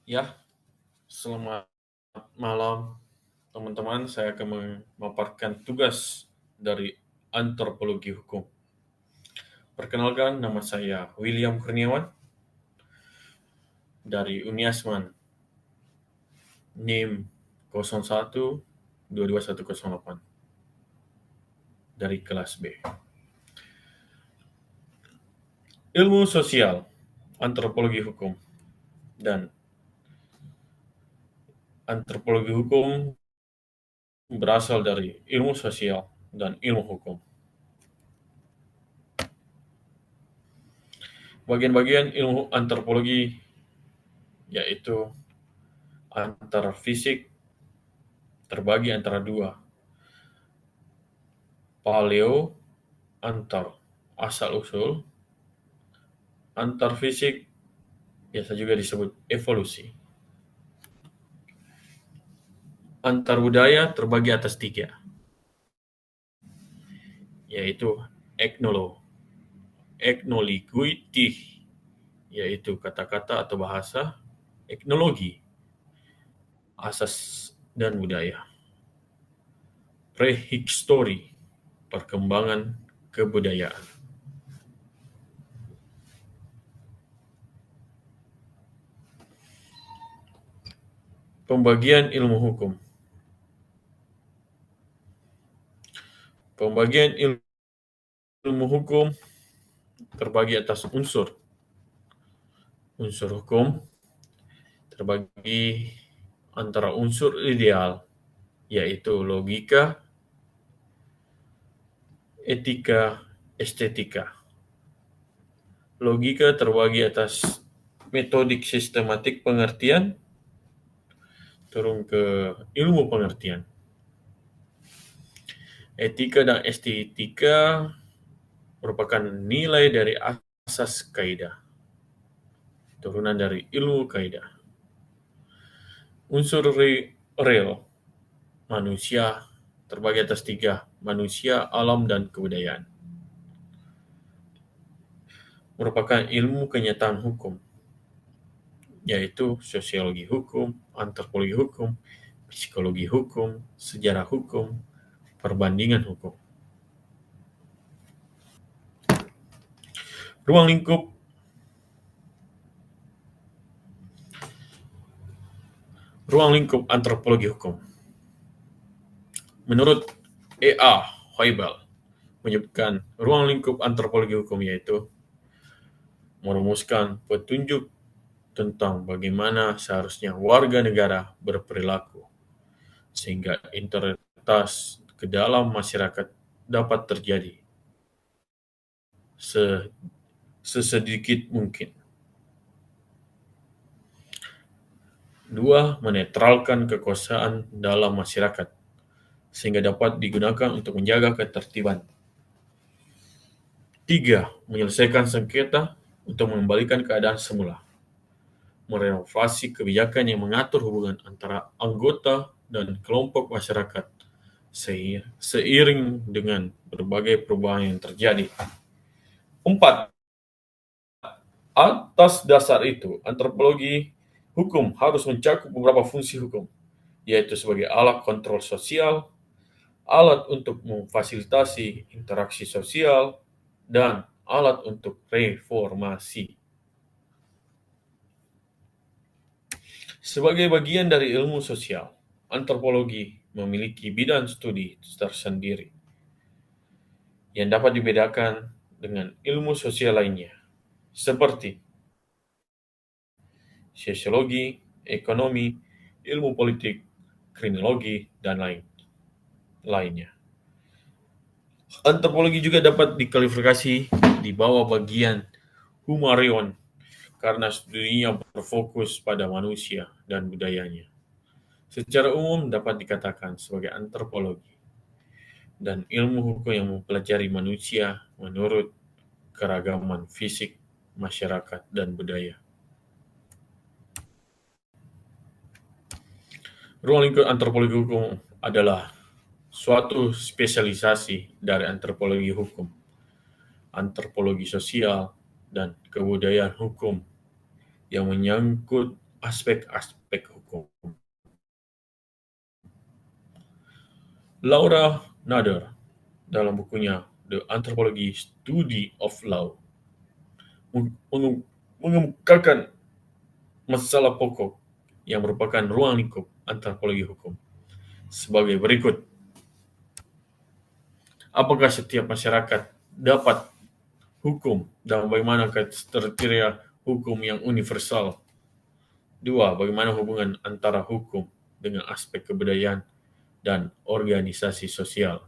Ya, selamat malam teman-teman. Saya akan memaparkan tugas dari antropologi hukum. Perkenalkan, nama saya William Kurniawan dari Uniasman, NIM 01-22108 dari kelas B. Ilmu sosial, antropologi hukum, dan antropologi hukum berasal dari ilmu sosial dan ilmu hukum. Bagian-bagian ilmu antropologi yaitu antara fisik terbagi antara dua, paleo antar asal-usul, antar fisik biasa juga disebut evolusi. Antar budaya terbagi atas tiga, yaitu etnologuiti, yaitu kata-kata atau bahasa, etnologi, asas dan budaya, prehistory, perkembangan kebudayaan. Pembagian ilmu hukum. Pembagian ilmu hukum terbagi atas unsur. Unsur hukum terbagi antara unsur ideal, yaitu logika, etika, estetika. Logika terbagi atas metodik sistematik pengertian, turun ke ilmu pengertian. Etika dan estetika merupakan nilai dari asas kaidah, turunan dari ilmu kaidah. Unsur real, manusia, terbagi atas tiga, manusia, alam, dan kebudayaan. Merupakan ilmu kenyataan hukum, yaitu sosiologi hukum, antropologi hukum, psikologi hukum, sejarah hukum, perbandingan hukum. Ruang lingkup antropologi hukum. Menurut E.A. Hoybal menyebutkan ruang lingkup antropologi hukum yaitu merumuskan petunjuk tentang bagaimana seharusnya warga negara berperilaku sehingga integritas ke dalam masyarakat dapat terjadi sesedikit mungkin. 2. Menetralkan kekuasaan dalam masyarakat sehingga dapat digunakan untuk menjaga ketertiban. 3. Menyelesaikan sengketa untuk mengembalikan keadaan semula. Merenovasi kebijakan yang mengatur hubungan antara anggota dan kelompok masyarakat seiring dengan berbagai perubahan yang terjadi. 4. Atas dasar itu, antropologi hukum harus mencakup beberapa fungsi hukum, yaitu sebagai alat kontrol sosial, alat untuk memfasilitasi interaksi sosial, dan alat untuk reformasi. Sebagai bagian dari ilmu sosial, antropologi memiliki bidang studi tersendiri yang dapat dibedakan dengan ilmu sosial lainnya, seperti sosiologi, ekonomi, ilmu politik, kriminologi, dan lainnya. Antropologi juga dapat diklasifikasi di bawah bagian humaniora karena studinya berfokus pada manusia dan budayanya. Secara umum dapat dikatakan sebagai antropologi dan ilmu hukum yang mempelajari manusia menurut keragaman fisik, masyarakat, dan budaya. Ruang lingkup antropologi hukum adalah suatu spesialisasi dari antropologi hukum, antropologi sosial, dan kebudayaan hukum yang menyangkut aspek-aspek hukum. Laura Nader dalam bukunya The Anthropology Study of Law mengemukakan masalah pokok yang merupakan ruang lingkup antropologi hukum sebagai berikut. Apakah setiap masyarakat dapat hukum dan bagaimana kriteria hukum yang universal? Dua, bagaimana hubungan antara hukum dengan aspek kebudayaan dan organisasi sosial?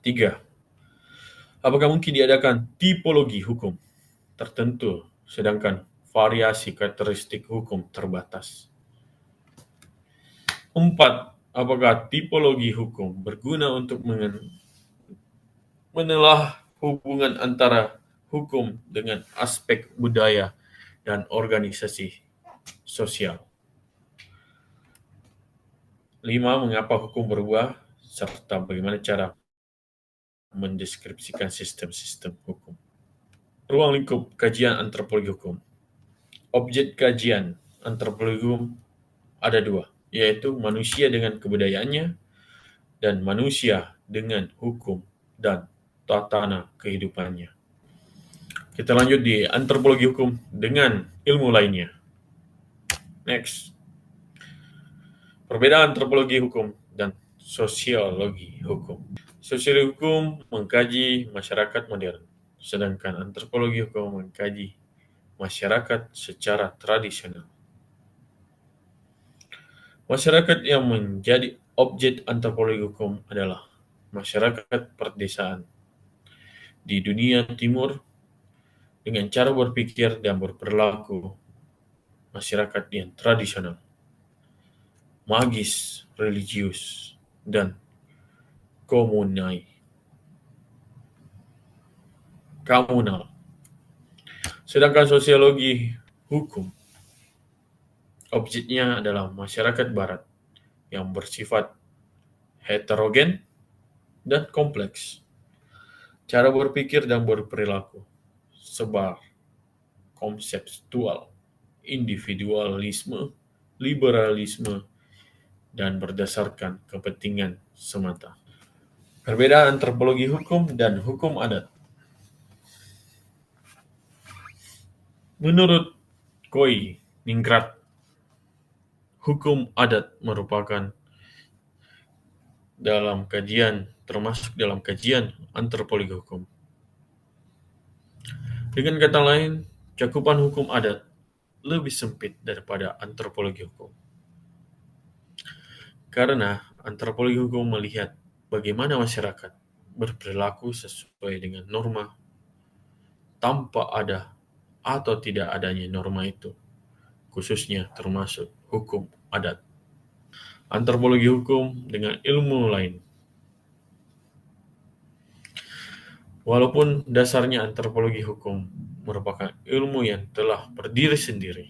Tiga, apakah mungkin diadakan tipologi hukum tertentu sedangkan variasi karakteristik hukum terbatas? Empat, apakah tipologi hukum berguna untuk menelah hubungan antara hukum dengan aspek budaya dan organisasi sosial? Lima, mengapa hukum berubah serta bagaimana cara mendeskripsikan sistem-sistem hukum? Ruang lingkup kajian antropologi hukum. Objek kajian antropologi hukum ada dua, yaitu manusia dengan kebudayaannya dan manusia dengan hukum dan tatanan kehidupannya. Kita lanjut di antropologi hukum dengan ilmu lainnya. Next. Perbedaan antropologi hukum dan sosiologi hukum. Sosiologi hukum mengkaji masyarakat modern, sedangkan antropologi hukum mengkaji masyarakat secara tradisional. Masyarakat yang menjadi objek antropologi hukum adalah masyarakat perdesaan di dunia timur dengan cara berpikir dan berperilaku masyarakat yang tradisional, magis, religius, dan komunal. Sedangkan sosiologi hukum, objeknya adalah masyarakat barat yang bersifat heterogen dan kompleks. Cara berpikir dan berperilaku sebar, konseptual, individualisme, liberalisme, dan berdasarkan kepentingan semata. Perbedaan antropologi hukum dan hukum adat. Menurut Koi Ningrat, hukum adat merupakan termasuk dalam kajian antropologi hukum. Dengan kata lain, cakupan hukum adat lebih sempit daripada antropologi hukum. Karena antropologi hukum melihat bagaimana masyarakat berperilaku sesuai dengan norma tanpa ada atau tidak adanya norma itu, khususnya termasuk hukum adat. Antropologi hukum dengan ilmu lain. Walaupun dasarnya antropologi hukum merupakan ilmu yang telah berdiri sendiri,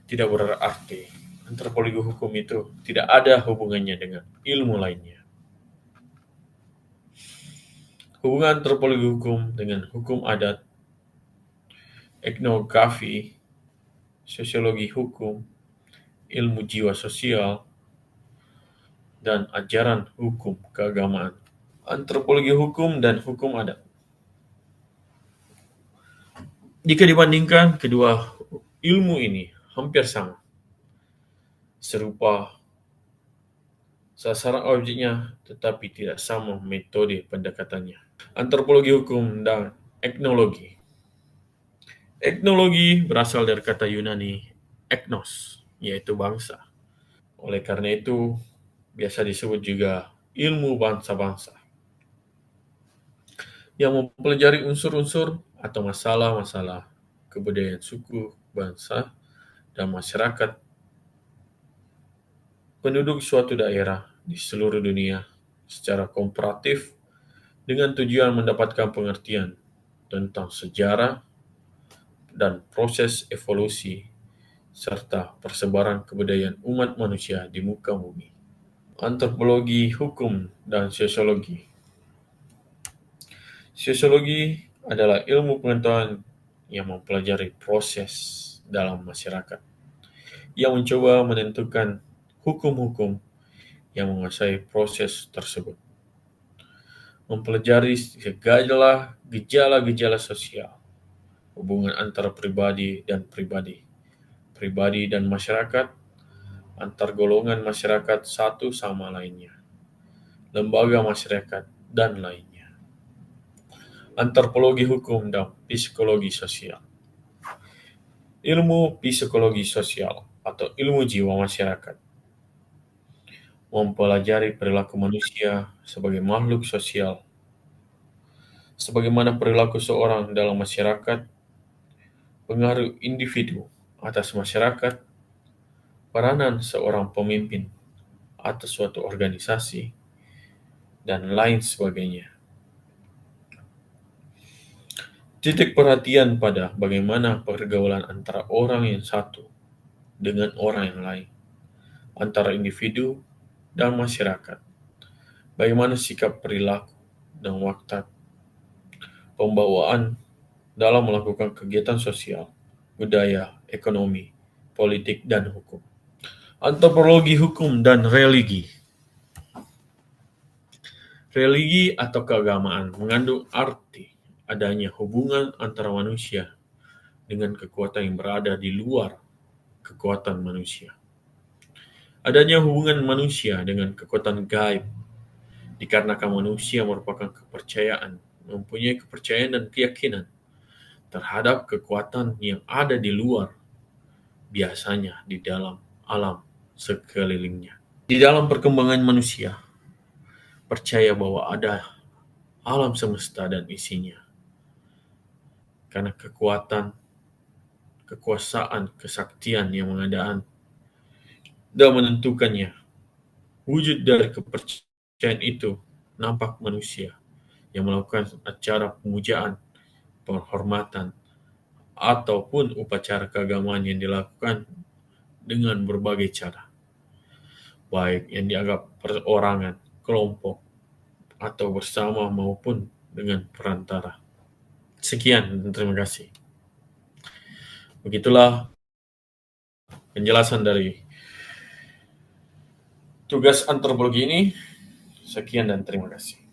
tidak berarti antropologi hukum itu tidak ada hubungannya dengan ilmu lainnya. Hubungan antropologi hukum dengan hukum adat, etnografi, sosiologi hukum, ilmu jiwa sosial, dan ajaran hukum keagamaan. Antropologi hukum dan hukum adat. Jika dibandingkan, kedua ilmu ini hampir sama, serupa sasaran objeknya, tetapi tidak sama metode pendekatannya. Antropologi hukum dan etnologi. Etnologi berasal dari kata Yunani ethnos, yaitu bangsa. Oleh karena itu, biasa disebut juga ilmu bangsa-bangsa, yang mempelajari unsur-unsur atau masalah-masalah kebudayaan suku, bangsa, dan masyarakat penduduk suatu daerah di seluruh dunia secara komparatif dengan tujuan mendapatkan pengertian tentang sejarah dan proses evolusi serta persebaran kebudayaan umat manusia di muka bumi. Antropologi hukum dan sosiologi. Sosiologi adalah ilmu pengetahuan yang mempelajari proses dalam masyarakat, yang mencoba menentukan hukum-hukum yang menguasai proses tersebut, mempelajari segala gejala-gejala sosial, hubungan antara pribadi dan pribadi, pribadi dan masyarakat, antar golongan masyarakat satu sama lainnya, lembaga masyarakat, dan lainnya. Antropologi hukum dan psikologi sosial. Ilmu psikologi sosial atau ilmu jiwa masyarakat mempelajari perilaku manusia sebagai makhluk sosial, sebagaimana perilaku seorang dalam masyarakat, pengaruh individu atas masyarakat, peranan seorang pemimpin atas suatu organisasi, dan lain sebagainya. Titik perhatian pada bagaimana pergaulan antara orang yang satu dengan orang yang lain, antara individu dan masyarakat, bagaimana sikap perilaku dan watak pembawaan dalam melakukan kegiatan sosial, budaya, ekonomi, politik, dan hukum. Antropologi hukum dan religi. Religi atau keagamaan mengandung arti adanya hubungan antara manusia dengan kekuatan yang berada di luar kekuatan manusia. Adanya hubungan manusia dengan kekuatan gaib dikarenakan manusia merupakan mempunyai kepercayaan dan keyakinan terhadap kekuatan yang ada di luar, biasanya di dalam alam sekelilingnya. Di dalam perkembangan manusia, percaya bahwa ada alam semesta dan isinya, karena kekuatan, kekuasaan, kesaktian yang mengadaan dan menentukannya. Wujud dari kepercayaan itu nampak manusia yang melakukan acara pemujaan, penghormatan, ataupun upacara keagamaan yang dilakukan dengan berbagai cara, baik yang dianggap perorangan, kelompok, atau bersama maupun dengan perantara. Sekian dan terima kasih. Begitulah penjelasan dari tugas antropologi ini. Sekian dan terima kasih.